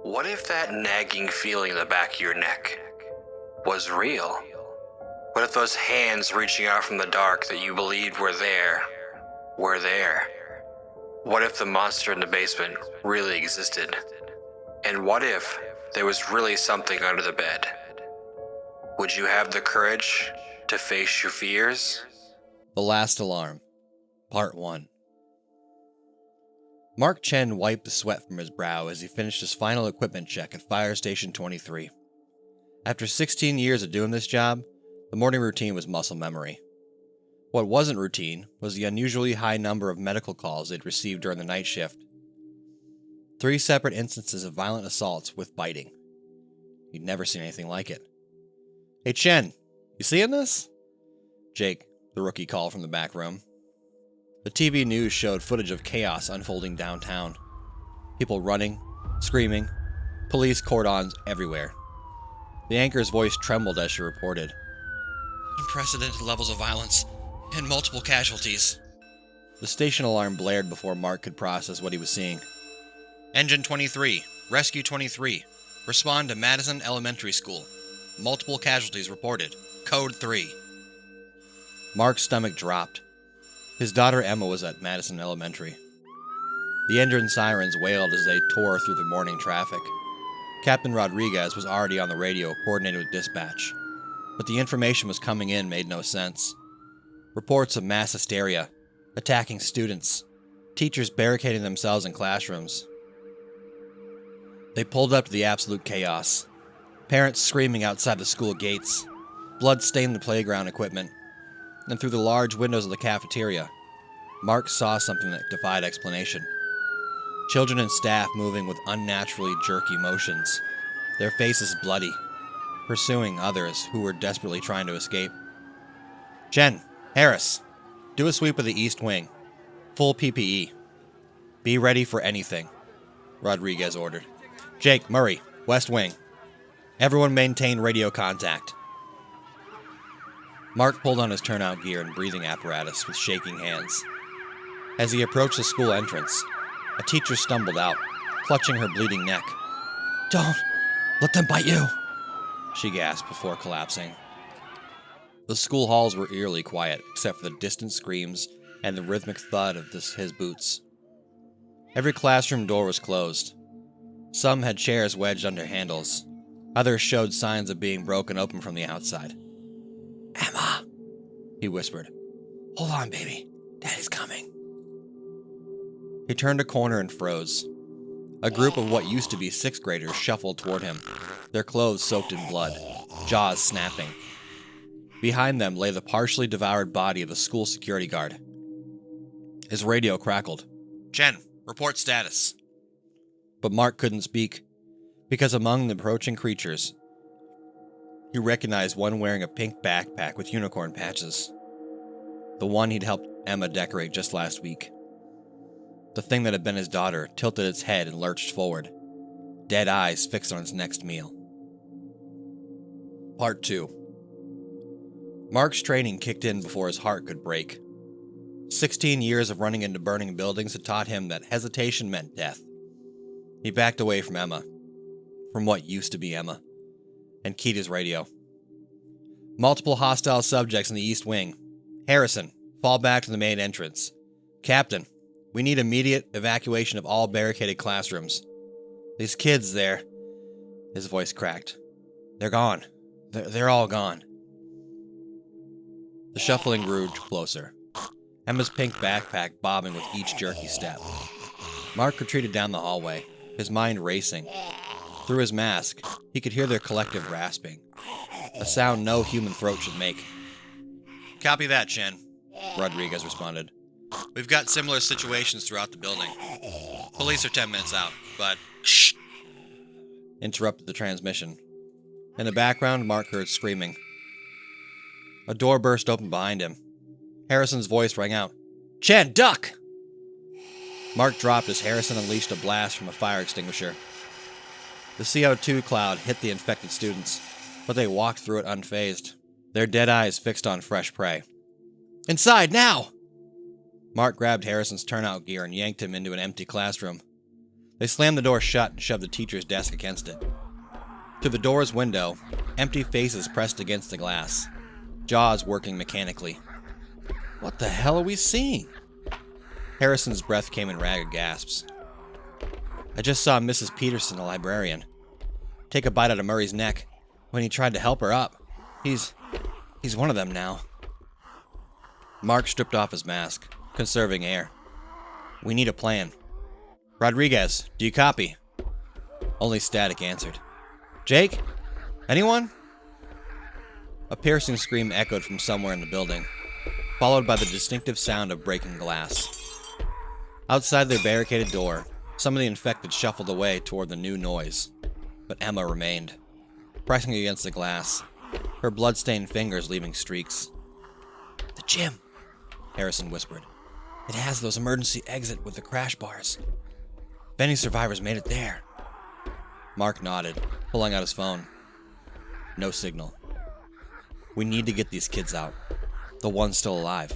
What if that nagging feeling in the back of your neck was real? What if those hands reaching out from the dark that you believed were there? What if the monster in the basement really existed? And what if there was really something under the bed? Would you have the courage to face your fears? The Last Alarm, Part 1. Mark Chen wiped the sweat from his brow as he finished his final equipment check at Fire Station 23. After 16 years of doing this job, the morning routine was muscle memory. What wasn't routine was the unusually high number of medical calls they'd received during the night shift. 3 separate instances of violent assaults with biting. He'd never seen anything like it. "Hey Chen, you seeing this?" Jake, the rookie, called from the back room. The TV news showed footage of chaos unfolding downtown. People running, screaming, police cordons everywhere. The anchor's voice trembled as she reported. "Unprecedented levels of violence and multiple casualties." The station alarm blared before Mark could process what he was seeing. "Engine 23, Rescue 23, respond to Madison Elementary School. Multiple casualties reported. Code 3. Mark's stomach dropped. His daughter Emma was at Madison Elementary. The engine sirens wailed as they tore through the morning traffic. Captain Rodriguez was already on the radio coordinating with dispatch, but the information was coming in made no sense. Reports of mass hysteria, attacking students, teachers barricading themselves in classrooms. They pulled up to the absolute chaos. Parents screaming outside the school gates. Blood stained the playground equipment. And through the large windows of the cafeteria, Mark saw something that defied explanation. Children and staff moving with unnaturally jerky motions, their faces bloody, pursuing others who were desperately trying to escape. "Jen, Harris, do a sweep of the East Wing. Full PPE. Be ready for anything," Rodriguez ordered. "Jake, Murray, West Wing. Everyone maintain radio contact." Mark pulled on his turnout gear and breathing apparatus with shaking hands. As he approached the school entrance, a teacher stumbled out, clutching her bleeding neck. "Don't let them bite you," she gasped before collapsing. The school halls were eerily quiet, except for the distant screams and the rhythmic thud of his boots. Every classroom door was closed. Some had chairs wedged under handles. Others showed signs of being broken open from the outside. "Emma," he whispered. "Hold on, baby. Daddy's coming." He turned a corner and froze. A group of what used to be 6th graders shuffled toward him, their clothes soaked in blood, jaws snapping. Behind them lay the partially devoured body of the school security guard. His radio crackled. "Chen, report status." But Mark couldn't speak, because among the approaching creatures, he recognized one wearing a pink backpack with unicorn patches. The one he'd helped Emma decorate just last week. The thing that had been his daughter tilted its head and lurched forward, dead eyes fixed on its next meal. Part 2. Mark's training kicked in before his heart could break. 16 years of running into burning buildings had taught him that hesitation meant death. He backed away from Emma, from what used to be Emma, and keyed his radio. "Multiple hostile subjects in the East Wing. Harrison, fall back to the main entrance. Captain, we need immediate evacuation of all barricaded classrooms. These kids there..." His voice cracked. "They're gone. They're all gone." The shuffling grew closer, Emma's pink backpack bobbing with each jerky step. Mark retreated down the hallway, his mind racing. Through his mask, he could hear their collective rasping, a sound no human throat should make. "Copy that, Chen," Rodriguez responded. "We've got similar situations throughout the building. Police are 10 minutes out, but..." "Shh!" interrupted the transmission. In the background, Mark heard screaming. A door burst open behind him. Harrison's voice rang out. "Chen, duck!" Mark dropped as Harrison unleashed a blast from a fire extinguisher. The CO2 cloud hit the infected students, but they walked through it unfazed, their dead eyes fixed on fresh prey. "Inside, now!" Mark grabbed Harrison's turnout gear and yanked him into an empty classroom. They slammed the door shut and shoved the teacher's desk against it. Through the door's window, empty faces pressed against the glass, jaws working mechanically. What the hell are we seeing? Harrison's breath came in ragged gasps. I just saw Mrs. Peterson, the librarian, take a bite out of Murray's neck when he tried to help her up. He's one of them now. Mark stripped off his mask, conserving air. We need a plan. Rodriguez, do you copy? Only static answered. Jake? Anyone? A piercing scream echoed from somewhere in the building, followed by the distinctive sound of breaking glass. Outside their barricaded door, some of the infected shuffled away toward the new noise, but Emma remained, pressing against the glass, her blood-stained fingers leaving streaks. The gym, Harrison whispered. It has those emergency exit with the crash bars. If any survivors made it there. Mark nodded, pulling out his phone. No signal. We need to get these kids out, the ones still alive.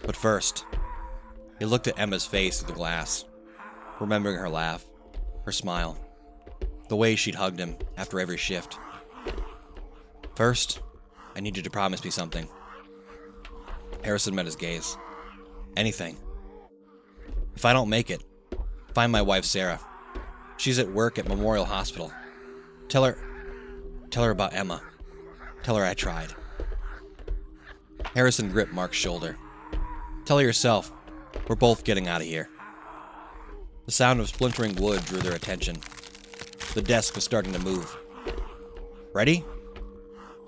But first, he looked at Emma's face through the glass, remembering her laugh, her smile, the way she'd hugged him after every shift. First, I need you to promise me something. Harrison met his gaze. Anything. If I don't make it, find my wife Sarah. She's at work at Memorial Hospital. Tell her about Emma. Tell her I tried. Harrison gripped Mark's shoulder. Tell her yourself. We're both getting out of here. The sound of splintering wood drew their attention. The desk was starting to move. Ready?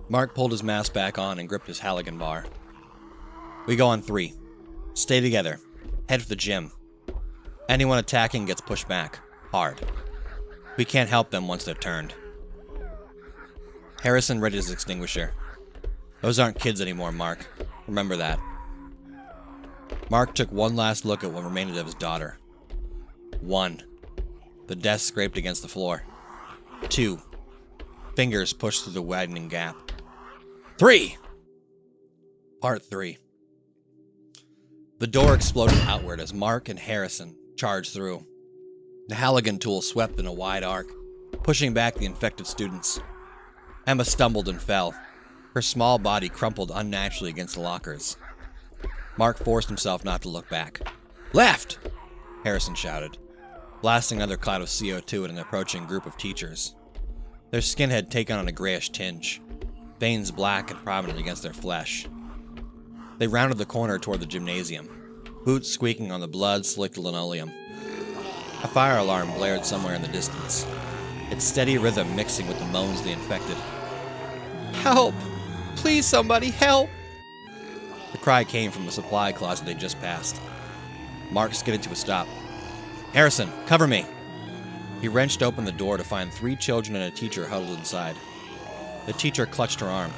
Mark pulled his mask back on and gripped his Halligan bar. We go on 3. Stay together. Head for the gym. Anyone attacking gets pushed back. Hard. We can't help them once they're turned. Harrison readied his extinguisher. Those aren't kids anymore, Mark. Remember that. Mark took one last look at what remained of his daughter. 1. The desk scraped against the floor. 2. Fingers pushed through the widening gap. 3! Part 3. The door exploded outward as Mark and Harrison charged through. The Halligan tool swept in a wide arc, pushing back the infected students. Emma stumbled and fell. Her small body crumpled unnaturally against the lockers. Mark forced himself not to look back. Left! Harrison shouted, blasting another cloud of CO2 at an approaching group of teachers. Their skin had taken on a grayish tinge, veins black and prominent against their flesh. They rounded the corner toward the gymnasium, boots squeaking on the blood-slicked linoleum. A fire alarm blared somewhere in the distance, its steady rhythm mixing with the moans of the infected. Help! Please, somebody, help! The cry came from the supply closet they just passed. Mark skidded to a stop. Harrison, cover me! He wrenched open the door to find 3 children and a teacher huddled inside. The teacher clutched her arm,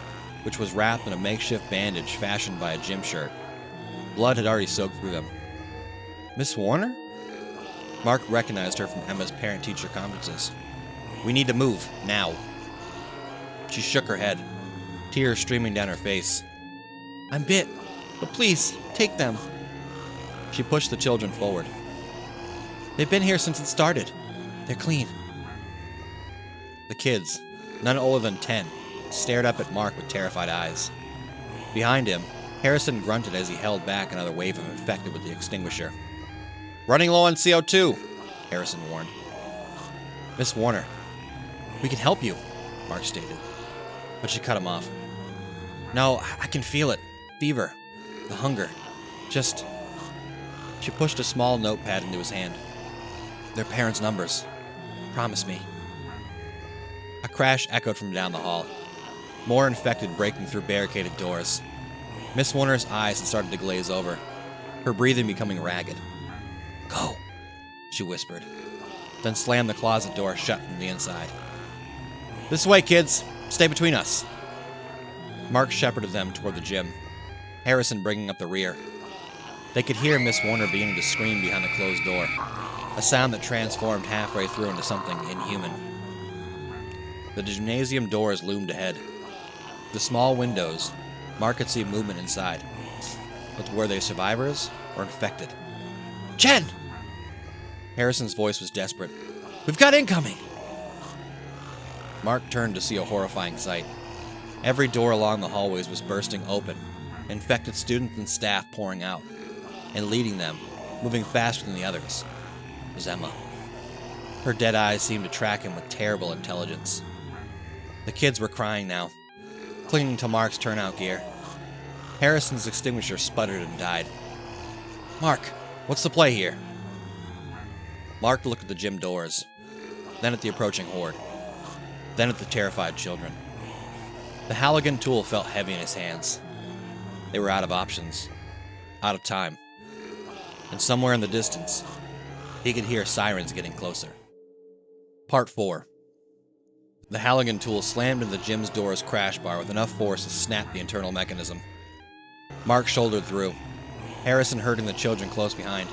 which was wrapped in a makeshift bandage fashioned by a gym shirt. Blood had already soaked through them. Miss Warner? Mark recognized her from Emma's parent-teacher conferences. We need to move, now. She shook her head, tears streaming down her face. I'm bit, but please, take them. She pushed the children forward. They've been here since it started. They're clean. The kids, none older than 10, stared up at Mark with terrified eyes. Behind him, Harrison grunted as he held back another wave of infected with the extinguisher. Running low on CO2, Harrison warned. Miss Warner, we can help you, Mark stated, but she cut him off. No, I can feel it. Fever. The hunger. Just... She pushed a small notepad into his hand. Their parents' numbers. Promise me. A crash echoed from down the hall. More infected breaking through barricaded doors. Miss Warner's eyes had started to glaze over, her breathing becoming ragged. Go, she whispered, then slammed the closet door shut from the inside. This way, kids. Stay between us. Mark shepherded them toward the gym, Harrison bringing up the rear. They could hear Miss Warner beginning to scream behind the closed door, a sound that transformed halfway through into something inhuman. The gymnasium doors loomed ahead. The small windows, Mark could see movement inside. But were they survivors or infected? Jen! Harrison's voice was desperate. "We've got incoming!" Mark turned to see a horrifying sight. Every door along the hallways was bursting open, infected students and staff pouring out, and leading them, moving faster than the others, was Emma. Her dead eyes seemed to track him with terrible intelligence. The kids were crying now, clinging to Mark's turnout gear. Harrison's extinguisher sputtered and died. "Mark, what's the play here?" Mark looked at the gym doors, then at the approaching horde, then at the terrified children. The Halligan tool felt heavy in his hands. They were out of options, out of time, and somewhere in the distance, he could hear sirens getting closer. Part 4. The Halligan tool slammed into the gym's door's crash bar with enough force to snap the internal mechanism. Mark shouldered through, Harrison herding the children close behind.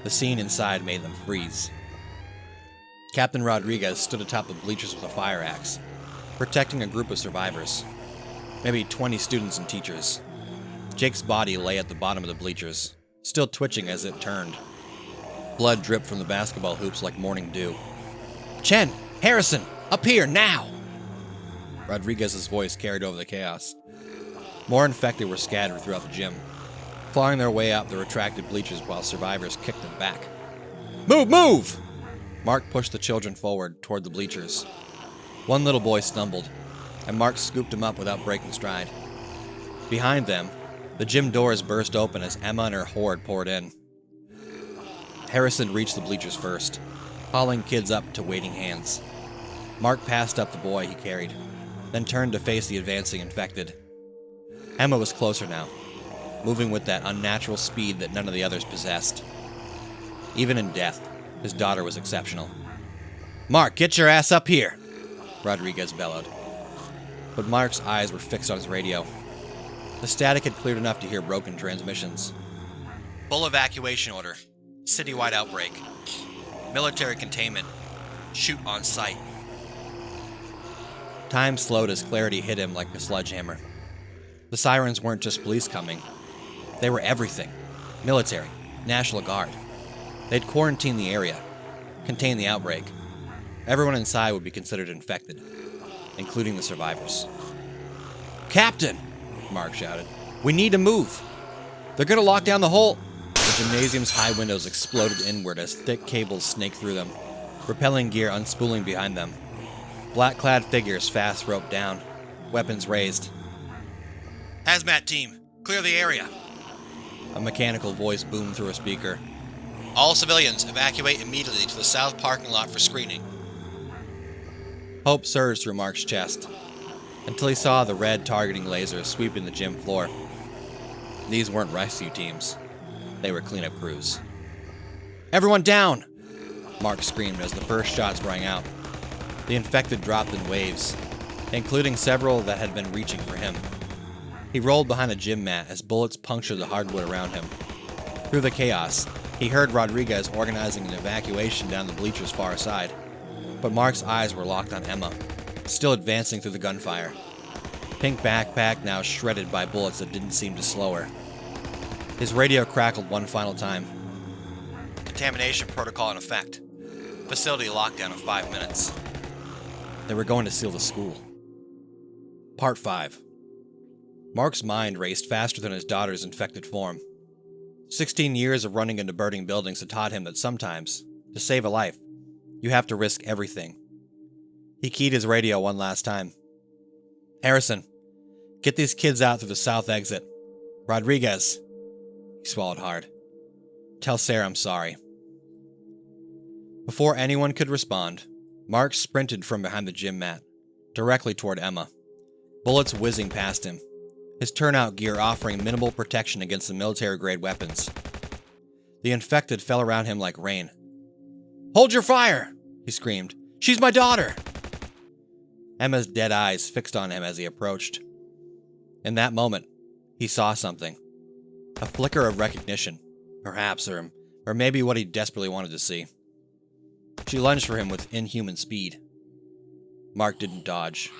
The scene inside made them freeze. Captain Rodriguez stood atop the bleachers with a fire axe, protecting a group of survivors, maybe 20 students and teachers. Jake's body lay at the bottom of the bleachers, still twitching as it turned. Blood dripped from the basketball hoops like morning dew. "Chen! Harrison! Up here, now!" Rodriguez's voice carried over the chaos. More infected were scattered throughout the gym, clawing their way up the retracted bleachers while survivors kicked them back. "Move, move!" Mark pushed the children forward toward the bleachers. One little boy stumbled, and Mark scooped him up without breaking stride. Behind them, the gym doors burst open as Emma and her horde poured in. Harrison reached the bleachers first, hauling kids up to waiting hands. Mark passed up the boy he carried, then turned to face the advancing infected. Emma was closer now, moving with that unnatural speed that none of the others possessed. Even in death, his daughter was exceptional. "Mark, get your ass up here!" Rodriguez bellowed. But Mark's eyes were fixed on his radio. The static had cleared enough to hear broken transmissions. "Full evacuation order. Citywide outbreak. Military containment. Shoot on sight." Time slowed as clarity hit him like a sledgehammer. The sirens weren't just police coming. They were everything. Military, National Guard. They'd quarantine the area, contain the outbreak. Everyone inside would be considered infected, including the survivors. "Captain!" Mark shouted. "We need to move! They're gonna lock down the whole..." The gymnasium's high windows exploded inward as thick cables snaked through them, repelling gear unspooling behind them. Black-clad figures fast roped down, weapons raised. "Hazmat team, clear the area!" A mechanical voice boomed through a speaker. "All civilians, evacuate immediately to the south parking lot for screening." Hope surged through Mark's chest, until he saw the red targeting lasers sweeping the gym floor. These weren't rescue teams. They were cleanup crews. "Everyone down!" Mark screamed as the first shots rang out. The infected dropped in waves, including several that had been reaching for him. He rolled behind a gym mat as bullets punctured the hardwood around him. Through the chaos, he heard Rodriguez organizing an evacuation down the bleachers far side, but Mark's eyes were locked on Emma, still advancing through the gunfire. Pink backpack now shredded by bullets that didn't seem to slow her. His radio crackled one final time. "Contamination protocol in effect. Facility lockdown in 5 minutes." They were going to seal the school. Part 5. Mark's mind raced faster than his daughter's infected form. 16 years of running into burning buildings had taught him that sometimes, to save a life, you have to risk everything. He keyed his radio one last time. "Harrison, get these kids out through the south exit. Rodriguez." He swallowed hard. "Tell Sarah I'm sorry." Before anyone could respond, Mark sprinted from behind the gym mat, directly toward Emma, bullets whizzing past him, his turnout gear offering minimal protection against the military-grade weapons. The infected fell around him like rain. "Hold your fire!" he screamed. "She's my daughter!" Emma's dead eyes fixed on him as he approached. In that moment, he saw something. A flicker of recognition, perhaps, or maybe what he desperately wanted to see. She lunged for him with inhuman speed. Mark didn't dodge.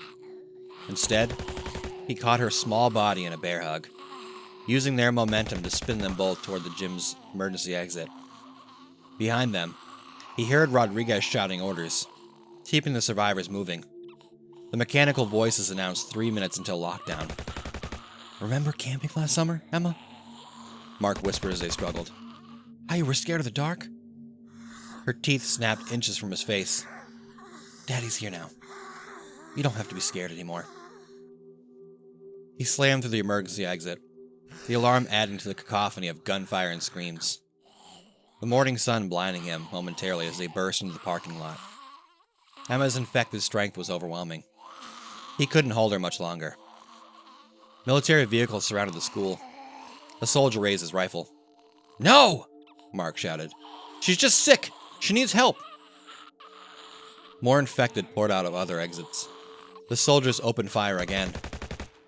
Instead, he caught her small body in a bear hug, using their momentum to spin them both toward the gym's emergency exit. Behind them, He heard Rodriguez shouting orders, keeping the survivors moving. The mechanical voices announced 3 minutes until lockdown. "Remember camping last summer, Emma?" Mark whispered as they struggled. "How you were scared of the dark?" Her teeth snapped inches from his face. "Daddy's here now. You don't have to be scared anymore." He slammed through the emergency exit, the alarm adding to the cacophony of gunfire and screams. The morning sun blinding him momentarily as they burst into the parking lot. Emma's infected strength was overwhelming. He couldn't hold her much longer. Military vehicles surrounded the school. A soldier raised his rifle. "No!" Mark shouted. "She's just sick! She needs help!" More infected poured out of other exits. The soldiers opened fire again.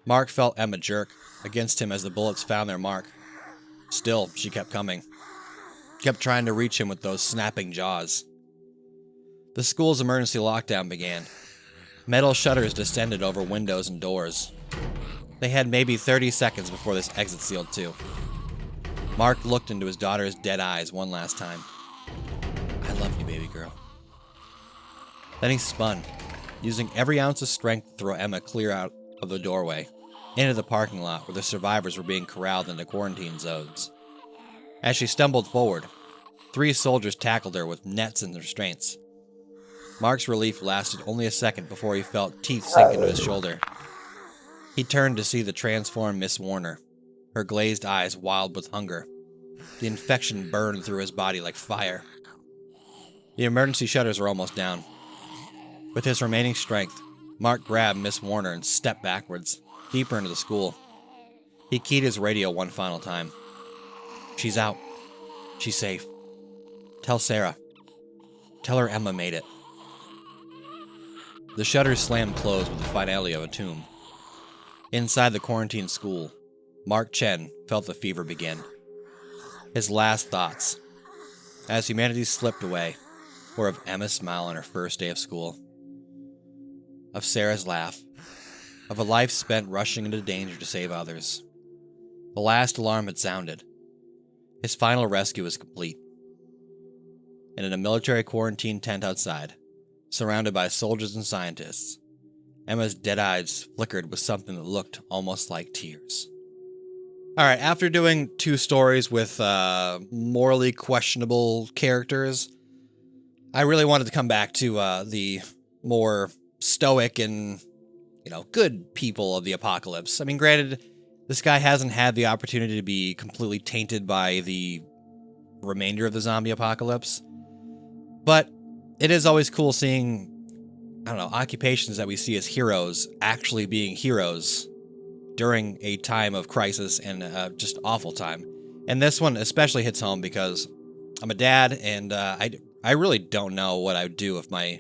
Mark felt Emma jerk against him as the bullets found their mark. Still, she kept coming. Kept trying to reach him with those snapping jaws. The school's emergency lockdown began. Metal shutters descended over windows and doors. They had maybe 30 seconds before this exit sealed too. Mark looked into his daughter's dead eyes one last time. "I love you, baby girl." Then he spun, using every ounce of strength to throw Emma clear out of the doorway, into the parking lot where the survivors were being corralled into quarantine zones. As she stumbled forward, 3 soldiers tackled her with nets and restraints. Mark's relief lasted only a second before he felt teeth sink into his shoulder. He turned to see the transformed Miss Warner, her glazed eyes wild with hunger. The infection burned through his body like fire. The emergency shutters were almost down. With his remaining strength, Mark grabbed Miss Warner and stepped backwards, deeper into the school. He keyed his radio one final time. "She's out. She's safe. Tell Sarah. Tell her Emma made it." The shutters slammed closed with the finality of a tomb. Inside the quarantine school, Mark Chen felt the fever begin. His last thoughts, as humanity slipped away, were of Emma's smile on her first day of school, of Sarah's laugh, of a life spent rushing into danger to save others. The last alarm had sounded. His final rescue was complete. And in a military quarantine tent outside, surrounded by soldiers and scientists, Emma's dead eyes flickered with something that looked almost like tears. All right, after doing 2 stories with morally questionable characters, I really wanted to come back to the more stoic and, good people of the apocalypse. I mean, granted, this guy hasn't had the opportunity to be completely tainted by the remainder of the zombie apocalypse, but it is always cool seeing, occupations that we see as heroes actually being heroes during a time of crisis and just awful time. And this one especially hits home because I'm a dad, and I really don't know what I would do if my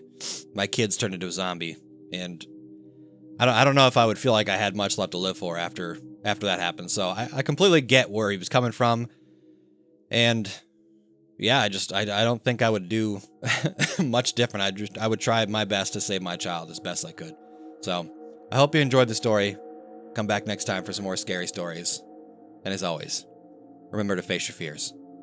kids turned into a zombie. And I don't know if I would feel like I had much left to live for after that happened. So I completely get where he was coming from. And yeah, I don't think I would do much different. I would try my best to save my child as best I could. So I hope you enjoyed the story. Come back next time for some more scary stories. And as always, remember to face your fears.